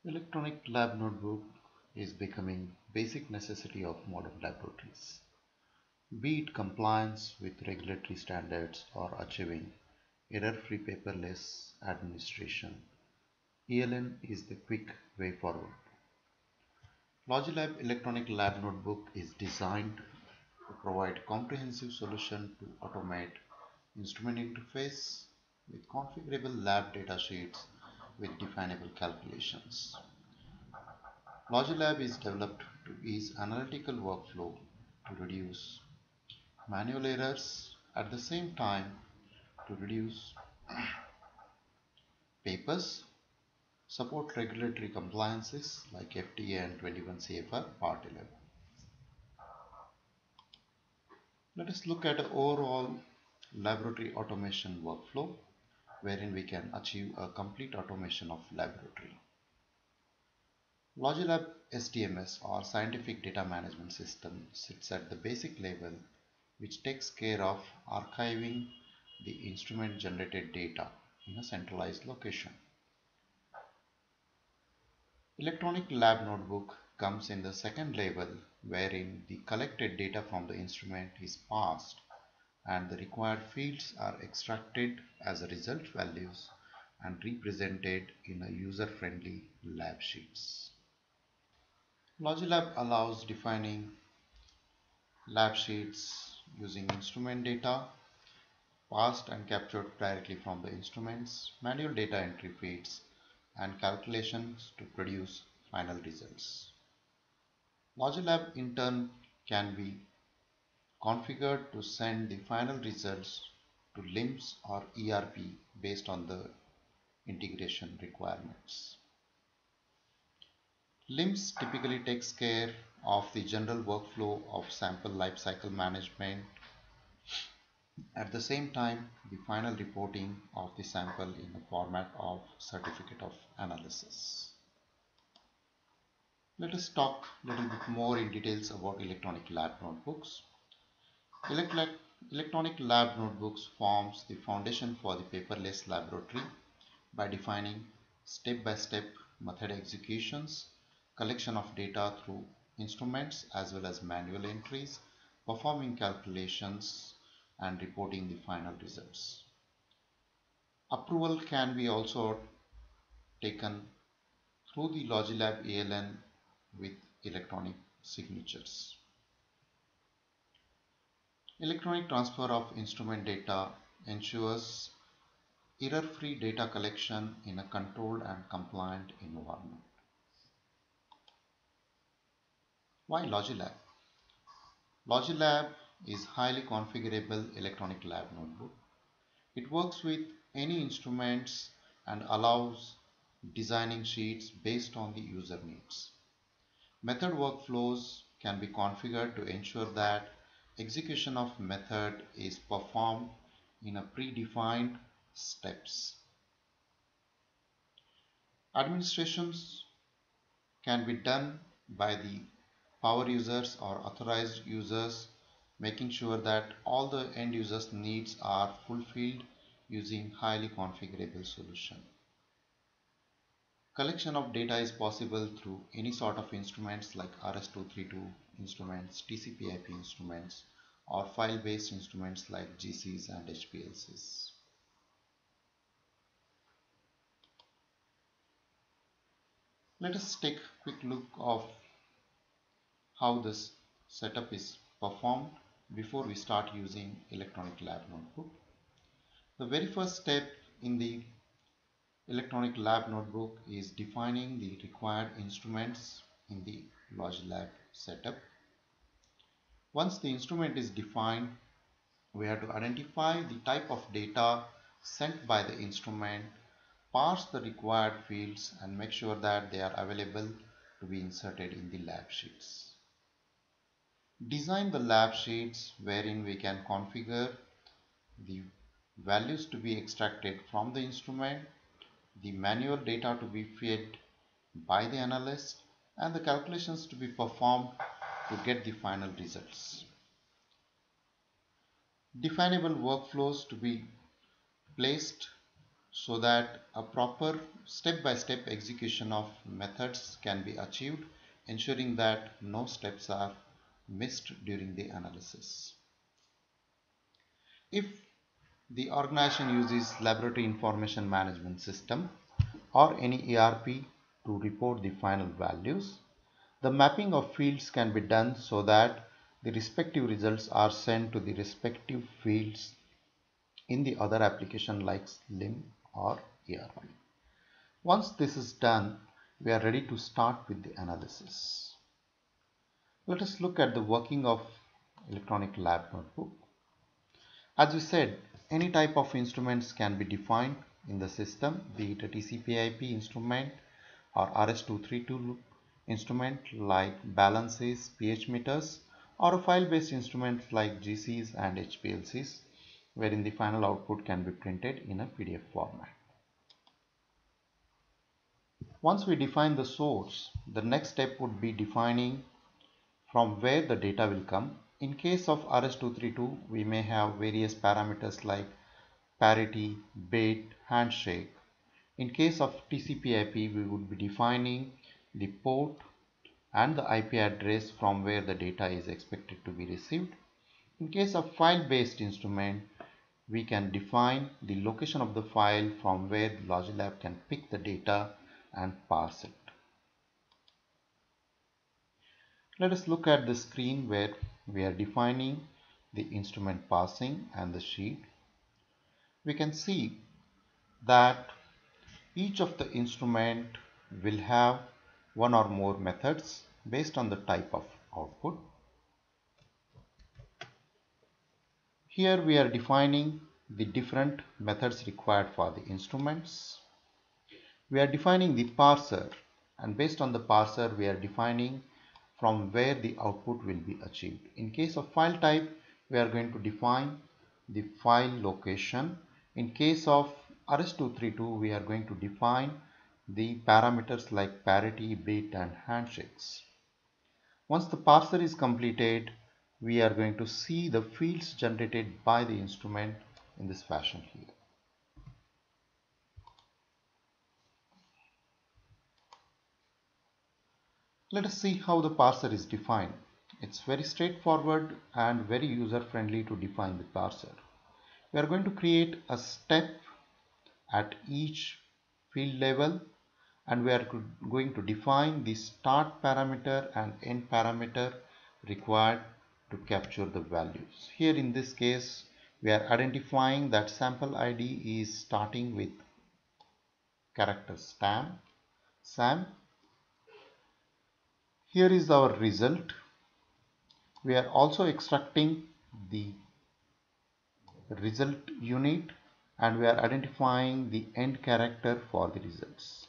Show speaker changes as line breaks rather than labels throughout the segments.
Electronic lab notebook is becoming basic necessity of modern laboratories. Be it compliance with regulatory standards or achieving error-free paperless administration, ELN is the quick way forward. LogiLab Electronic Lab Notebook is designed to provide comprehensive solution to automate instrument interface with configurable lab datasheets with definable calculations. LogiLab is developed to ease analytical workflow to reduce manual errors at the same time to reduce papers, support regulatory compliances like FDA and 21 CFR Part 11. Let us look at the overall laboratory automation workflow wherein we can achieve a complete automation of laboratory. LogiLab SDMS or Scientific Data Management System sits at the basic level which takes care of archiving the instrument generated data in a centralized location. Electronic lab notebook comes in the second level wherein the collected data from the instrument is passed and the required fields are extracted as a result values and represented in a user-friendly lab sheets. LogiLab allows defining lab sheets using instrument data passed and captured directly from the instruments, manual data entry feeds, and calculations to produce final results. LogiLab in turn can be configured to send the final results to LIMS or ERP based on the integration requirements. LIMS typically takes care of the general workflow of sample lifecycle management. At the same time, the final reporting of the sample in the format of certificate of analysis. Let us talk a little bit more in details about electronic lab notebooks. Electronic lab notebooks forms the foundation for the paperless laboratory by defining step-by-step method executions, collection of data through instruments as well as manual entries, performing calculations and reporting the final results. Approval can be also taken through the LogiLab ELN with electronic signatures. Electronic transfer of instrument data ensures error-free data collection in a controlled and compliant environment. Why LogiLab? LogiLab is highly configurable electronic lab notebook. It works with any instruments and allows designing sheets based on the user needs. Method workflows can be configured to ensure that execution of method is performed in a predefined steps. Administrations can be done by the power users or authorized users, making sure that all the end users needs are fulfilled using highly configurable solution. Collection of data is possible through any sort of instruments like RS-232 instruments, TCP/IP instruments, or file-based instruments like GCs and HPLCs. Let us take a quick look of how this setup is performed before we start using electronic lab notebook. The very first step in the electronic lab notebook is defining the required instruments in the LogiLab setup. Once the instrument is defined, we have to identify the type of data sent by the instrument, parse the required fields and make sure that they are available to be inserted in the lab sheets. Design the lab sheets wherein we can configure the values to be extracted from the instrument, the manual data to be fed by the analyst, and the calculations to be performed to get the final results. Definable workflows to be placed so that a proper step-by-step execution of methods can be achieved, ensuring that no steps are missed during the analysis. If the organization uses Laboratory Information Management System or any ERP to report the final values, the mapping of fields can be done so that the respective results are sent to the respective fields in the other application like LIM or ERP. Once this is done, we are ready to start with the analysis. Let us look at the working of electronic lab notebook. As we said, any type of instruments can be defined in the system, be it a TCP/IP instrument or RS-232 instrument like balances, pH meters, or a file-based instrument like GCs and HPLCs, wherein the final output can be printed in a PDF format. Once we define the source, the next step would be defining from where the data will come. In case of RS-232, we may have various parameters like parity, bit, handshake. In case of TCP/IP, we would be defining the port and the IP address from where the data is expected to be received. In case of file-based instrument, we can define the location of the file from where the LogiLab can pick the data and parse it. Let us look at the screen where we are defining the instrument parsing and the sheet. We can see that each of the instrument will have one or more methods based on the type of output. Here we are defining the different methods required for the instruments. We are defining the parser, and based on the parser we are defining from where the output will be achieved. In case of file type, we are going to define the file location. In case of RS-232, we are going to define the parameters like parity, bit and handshakes. Once the parser is completed, we are going to see the fields generated by the instrument in this fashion here. Let us see how the parser is defined. It's very straightforward and very user-friendly to define the parser. We are going to create a step at each field level, and we are going to define the start parameter and end parameter required to capture the values. Here in this case, we are identifying that sample ID is starting with character SAM. Here is our result. We are also extracting the result unit and we are identifying the end character for the results.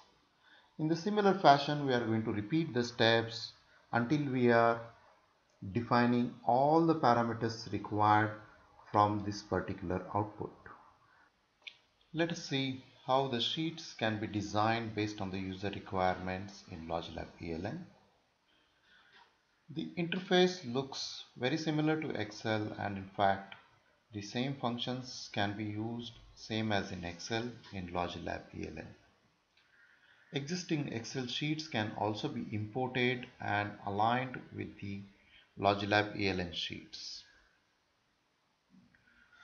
In the similar fashion, we are going to repeat the steps until we are defining all the parameters required from this particular output. Let us see how the sheets can be designed based on the user requirements in LogiLab ELN. The interface looks very similar to Excel, and in fact the same functions can be used same as in Excel in LogiLab ELN. Existing Excel sheets can also be imported and aligned with the LogiLab ELN sheets.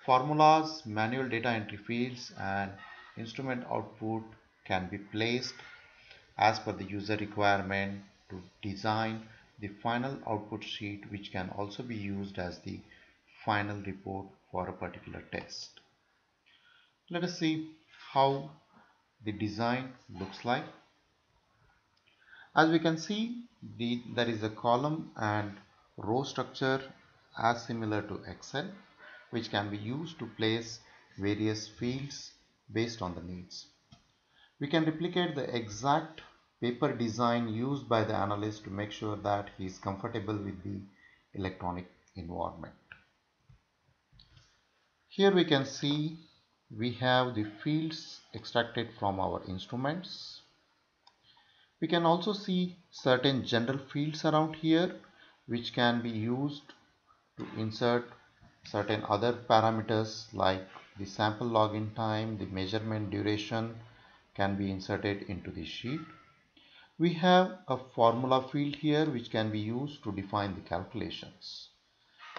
Formulas, manual data entry fields and instrument output can be placed as per the user requirement to design the final output sheet, which can also be used as the final report for a particular test. Let us see how the design looks like. As we can see, there is a column and row structure as similar to Excel, which can be used to place various fields based on the needs. We can replicate the exact paper design used by the analyst to make sure that he is comfortable with the electronic environment. Here we can see we have the fields extracted from our instruments. We can also see certain general fields around here which can be used to insert certain other parameters like the sample login time, the measurement duration can be inserted into the sheet. We have a formula field here which can be used to define the calculations.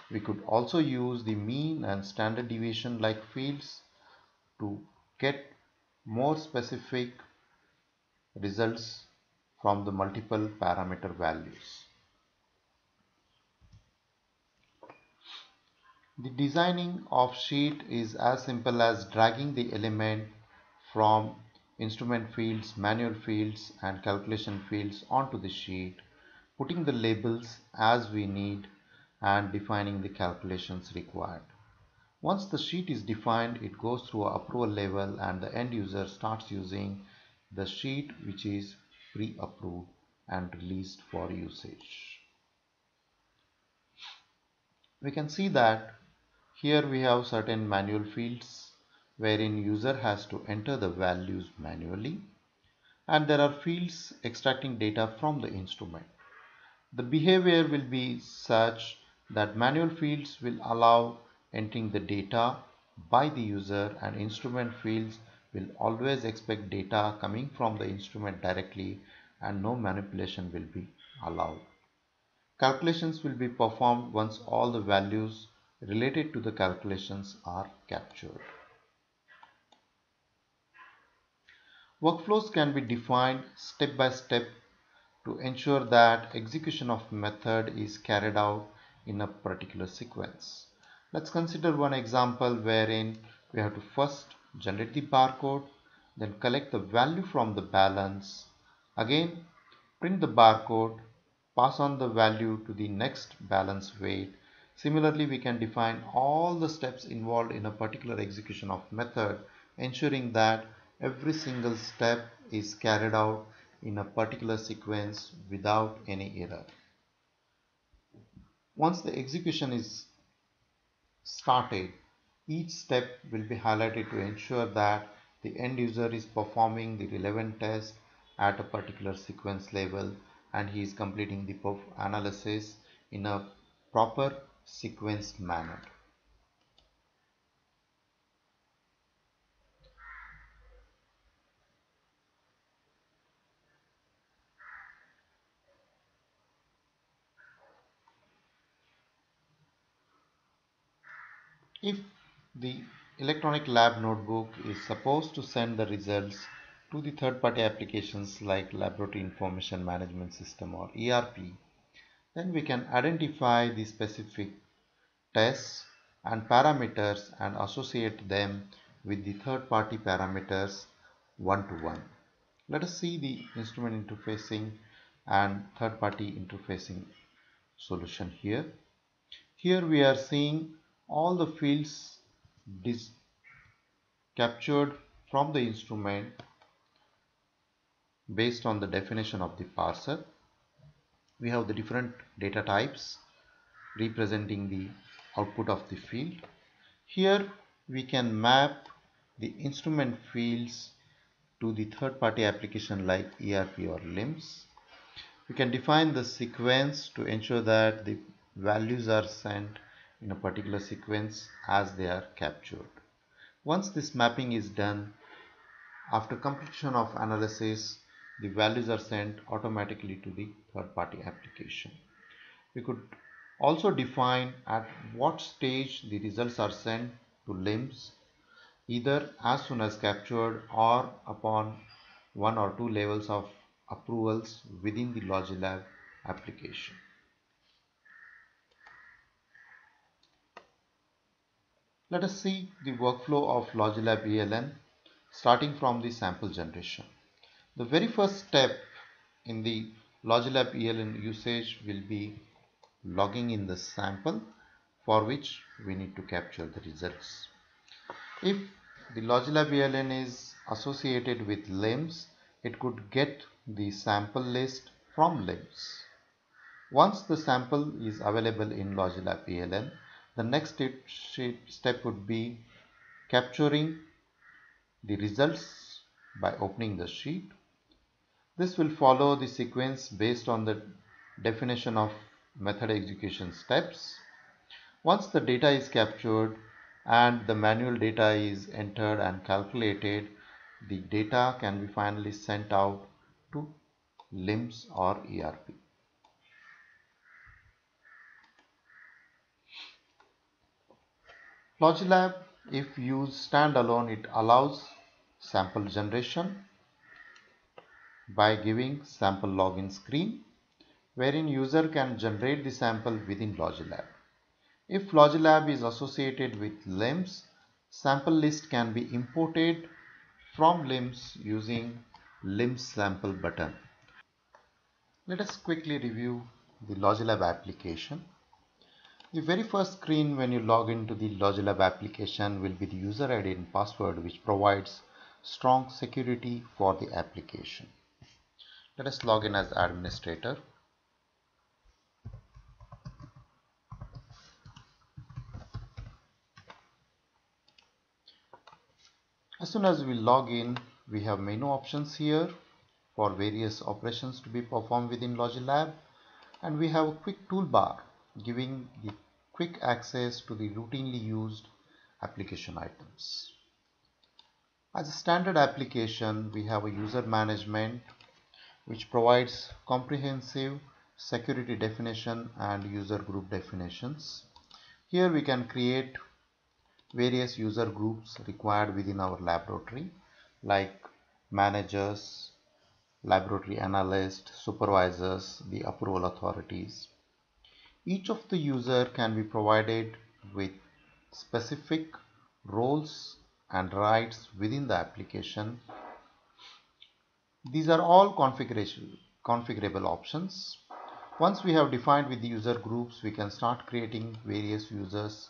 We could also use the mean and standard deviation like fields to get more specific results from the multiple parameter values. The designing of sheet is as simple as dragging the element from instrument fields, manual fields and calculation fields onto the sheet, putting the labels as we need and defining the calculations required. Once the sheet is defined, it goes through approval level and the end user starts using the sheet which is pre-approved and released for usage. We can see that here we have certain manual fields wherein user has to enter the values manually, and there are fields extracting data from the instrument. The behavior will be such that manual fields will allow entering the data by the user, and instrument fields will always expect data coming from the instrument directly and no manipulation will be allowed. Calculations will be performed once all the values related to the calculations are captured. Workflows can be defined step by step to ensure that execution of method is carried out in a particular sequence. Let's consider one example wherein we have to first generate the barcode, then collect the value from the balance, again print the barcode, pass on the value to the next balance weight. Similarly, we can define all the steps involved in a particular execution of method, ensuring that every single step is carried out in a particular sequence without any error. Once the execution is started, each step will be highlighted to ensure that the end user is performing the relevant test at a particular sequence level and he is completing the analysis in a proper sequenced manner. If the electronic lab notebook is supposed to send the results to the third-party applications like Laboratory Information Management System or ERP, then we can identify the specific tests and parameters and associate them with the third-party parameters one-to-one. Let us see the instrument interfacing and third-party interfacing solution here. Here we are seeing all the fields captured from the instrument based on the definition of the parser. We have the different data types representing the output of the field. Here we can map the instrument fields to the third-party application like ERP or LIMS. We can define the sequence to ensure that the values are sent in a particular sequence as they are captured. Once this mapping is done, after completion of analysis, the values are sent automatically to the third-party application. We could also define at what stage the results are sent to LIMS, either as soon as captured or upon one or two levels of approvals within the LogiLab application. Let us see the workflow of LogiLab ELN starting from the sample generation. The very first step in the LogiLab ELN usage will be logging in the sample, for which we need to capture the results. If the LogiLab ELN is associated with LIMS, it could get the sample list from LIMS. Once the sample is available in LogiLab ELN, the next step would be capturing the results by opening the sheet. This will follow the sequence based on the definition of method execution steps. Once the data is captured, and the manual data is entered and calculated, the data can be finally sent out to LIMS or ERP. LogiLab, if used standalone, it allows sample generation by giving sample login screen wherein user can generate the sample within LogiLab. If LogiLab is associated with LIMS, sample list can be imported from LIMS using LIMS sample button. Let us quickly review the LogiLab application. The very first screen when you log into the LogiLab application will be the user ID and password, which provides strong security for the application. Let us log in as administrator. As soon as we log in, we have menu options here for various operations to be performed within LogiLab, and we have a quick toolbar giving the quick access to the routinely used application items. As a standard application, we have a user management which provides comprehensive security definition and user group definitions. Here we can create various user groups required within our laboratory, like managers, laboratory analysts, supervisors, the approval authorities. Each of the user can be provided with specific roles and rights within the application. These are all configurable options. Once we have defined with the user groups, we can start creating various users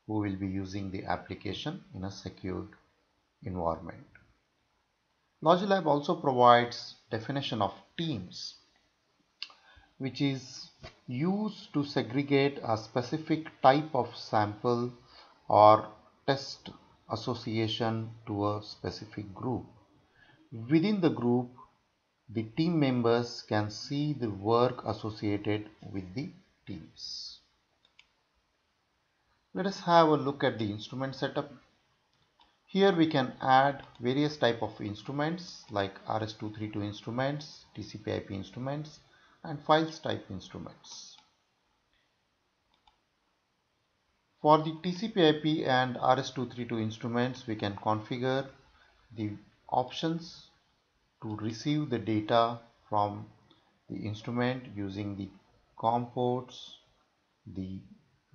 who will be using the application in a secured environment. LogiLab also provides definition of teams, which is used to segregate a specific type of sample or test association to a specific group. Within the group, the team members can see the work associated with the teams. Let us have a look at the instrument setup. Here we can add various type of instruments like RS-232 instruments, TCP/IP instruments, and files type instruments. For the TCP/IP and RS-232 instruments, we can configure the options to receive the data from the instrument using the COM ports, the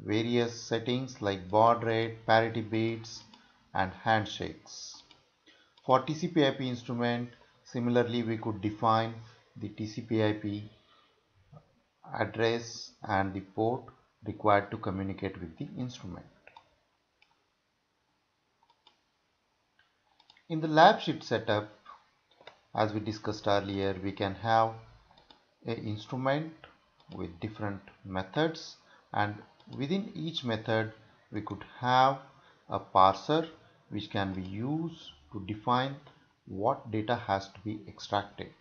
various settings like baud rate, parity bits, and handshakes. For TCP/IP instrument, similarly we could define the TCP/IP address and the port required to communicate with the instrument. In the lab sheet setup, as we discussed earlier, we can have an instrument with different methods, and within each method we could have a parser which can be used to define what data has to be extracted.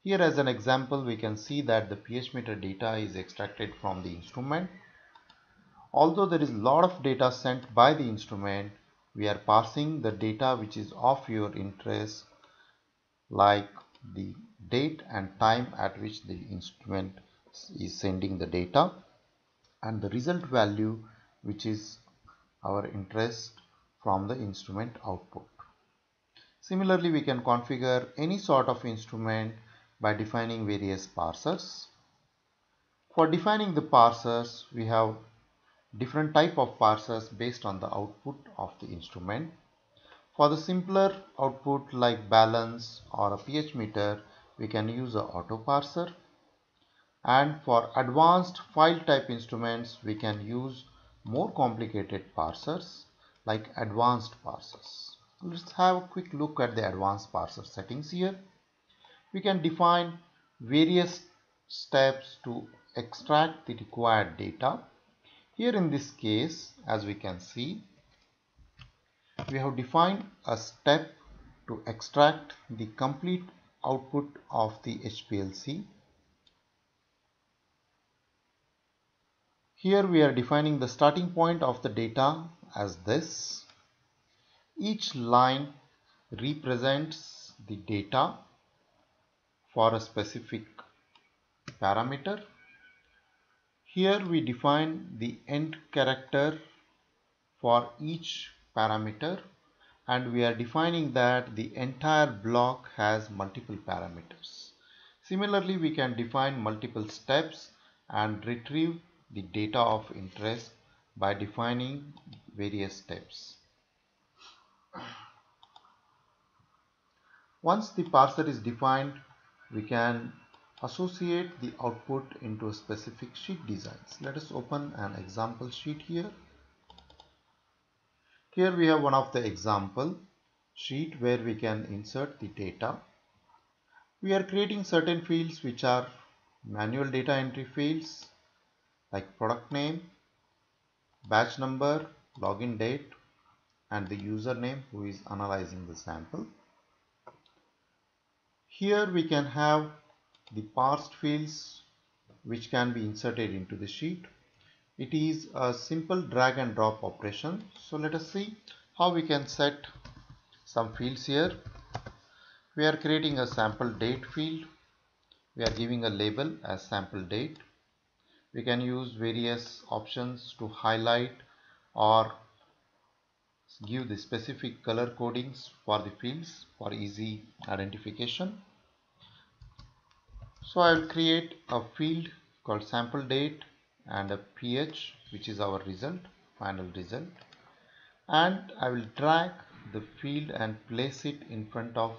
Here as an example, we can see that the pH meter data is extracted from the instrument. Although there is a lot of data sent by the instrument, we are parsing the data which is of your interest, like the date and time at which the instrument is sending the data, and the result value which is our interest from the instrument output. Similarly, we can configure any sort of instrument by defining various parsers. For defining the parsers, we have different type of parsers based on the output of the instrument. For the simpler output like balance or a pH meter, we can use an auto parser, and for advanced file type instruments we can use more complicated parsers like advanced parsers. Let's have a quick look at the advanced parser settings here. We can define various steps to extract the required data. Here in this case, as we can see, we have defined a step to extract the complete output of the HPLC. Here we are defining the starting point of the data as this. Each line represents the data for a specific parameter. Here we define the end character for each parameter, and we are defining that the entire block has multiple parameters. Similarly, we can define multiple steps and retrieve the data of interest by defining various steps. Once the parser is defined, we can associate the output into a specific sheet designs. Let us open an example sheet here. Here we have one of the example sheet where we can insert the data. We are creating certain fields which are manual data entry fields like product name, batch number, login date, and the username who is analyzing the sample. Here we can have the parsed fields which can be inserted into the sheet. It is a simple drag and drop operation. So let us see how we can set some fields here. We are creating a sample date field. We are giving a label as sample date. We can use various options to highlight or give the specific color codings for the fields for easy identification. So I will create a field called sample date and a ph, which is our result, final result, and I will drag the field and place it in front of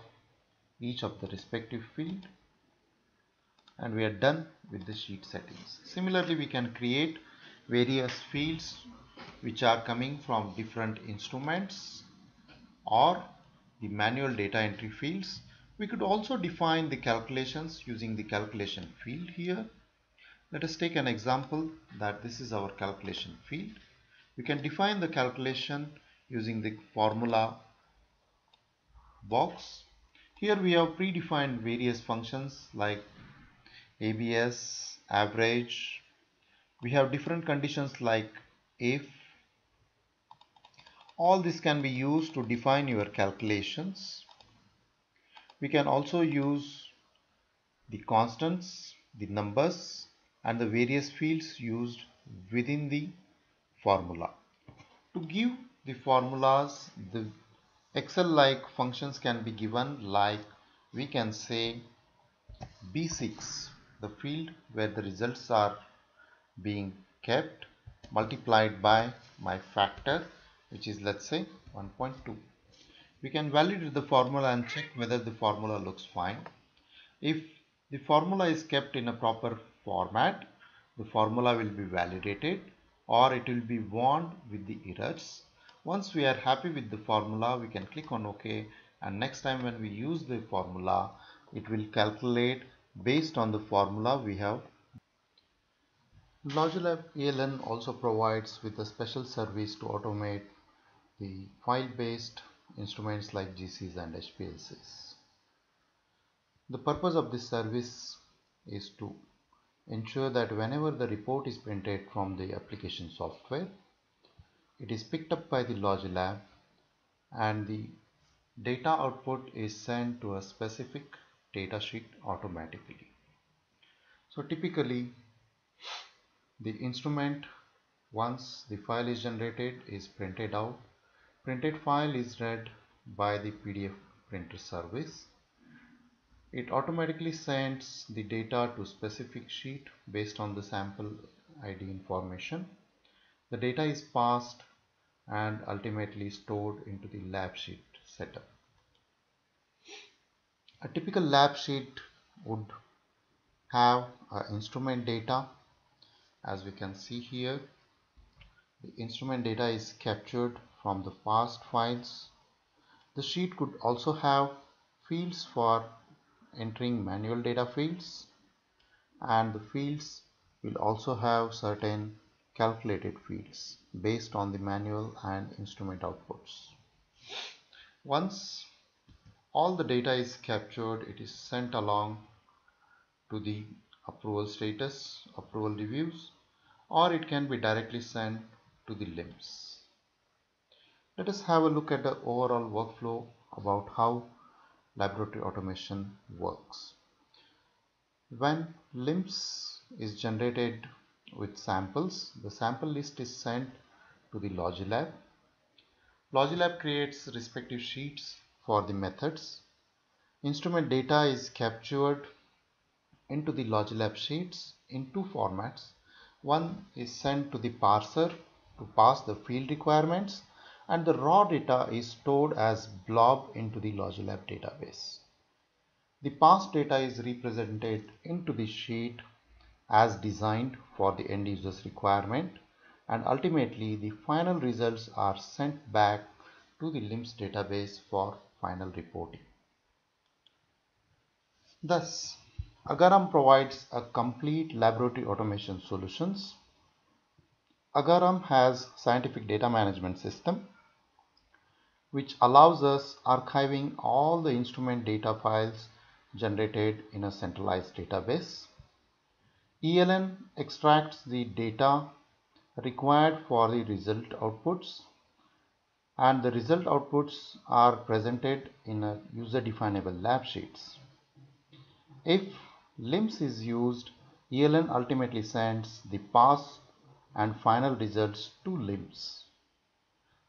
each of the respective field, and we are done with the sheet settings. Similarly, we can create various fields which are coming from different instruments or the manual data entry fields. We could also define the calculations using the calculation field here. Let us take an example that this is our calculation field. We can define the calculation using the formula box. Here we have predefined various functions like ABS, average. We have different conditions like if. All this can be used to define your calculations. We can also use the constants, the numbers, and the various fields used within the formula. To give the formulas, the Excel-like functions can be given, like we can say B6, the field where the results are being kept, multiplied by my factor, which is, let's say, 1.2. We can validate the formula and check whether the formula looks fine. If the formula is kept in a proper format, the formula will be validated or it will be warned with the errors. Once we are happy with the formula, we can click on OK, and next time when we use the formula, it will calculate based on the formula we have. LogiLab ELN also provides with a special service to automate the file-based instruments like GCs and HPLCs. The purpose of this service is to ensure that whenever the report is printed from the application software, it is picked up by the LogiLab and the data output is sent to a specific data sheet automatically. So typically, the instrument, once the file is generated, is printed out. Printed file is read by the PDF printer service. It automatically sends the data to specific sheet based on the sample ID information. The data is passed and ultimately stored into the lab sheet setup. A typical lab sheet would have instrument data. As we can see here, the instrument data is captured from the past files. The sheet could also have fields for entering manual data fields, and the fields will also have certain calculated fields based on the manual and instrument outputs. Once all the data is captured, it is sent along to the approval status, approval reviews, or it can be directly sent to the LIMS. Let us have a look at the overall workflow about how laboratory automation works. When LIMS is generated with samples, the sample list is sent to the LogiLab. LogiLab creates respective sheets for the methods. Instrument data is captured into the LogiLab sheets in two formats. One is sent to the parser to pass the field requirements, and the raw data is stored as blob into the LogiLab database. The passed data is represented into the sheet as designed for the end user's requirement, and ultimately the final results are sent back to the LIMS database for final reporting. Thus, Agaram provides a complete laboratory automation solutions. Agaram has scientific data management system which allows us archiving all the instrument data files generated in a centralized database. ELN extracts the data required for the result outputs, and the result outputs are presented in a user definable lab sheets. If LIMS is used, ELN ultimately sends the pass and final results to LIMS.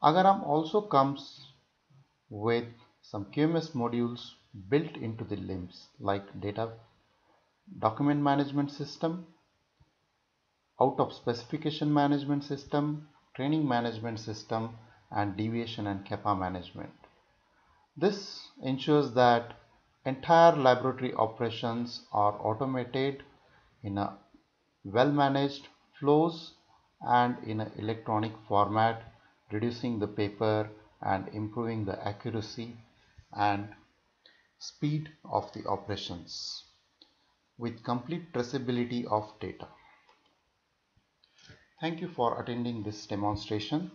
Agaram also comes with some QMS modules built into the LIMS like data document management system, out of specification management system, training management system, and deviation and kappa management. This ensures that entire laboratory operations are automated in a well-managed flows and in an electronic format, reducing the paper and improving the accuracy and speed of the operations with complete traceability of data. Thank you for attending this demonstration.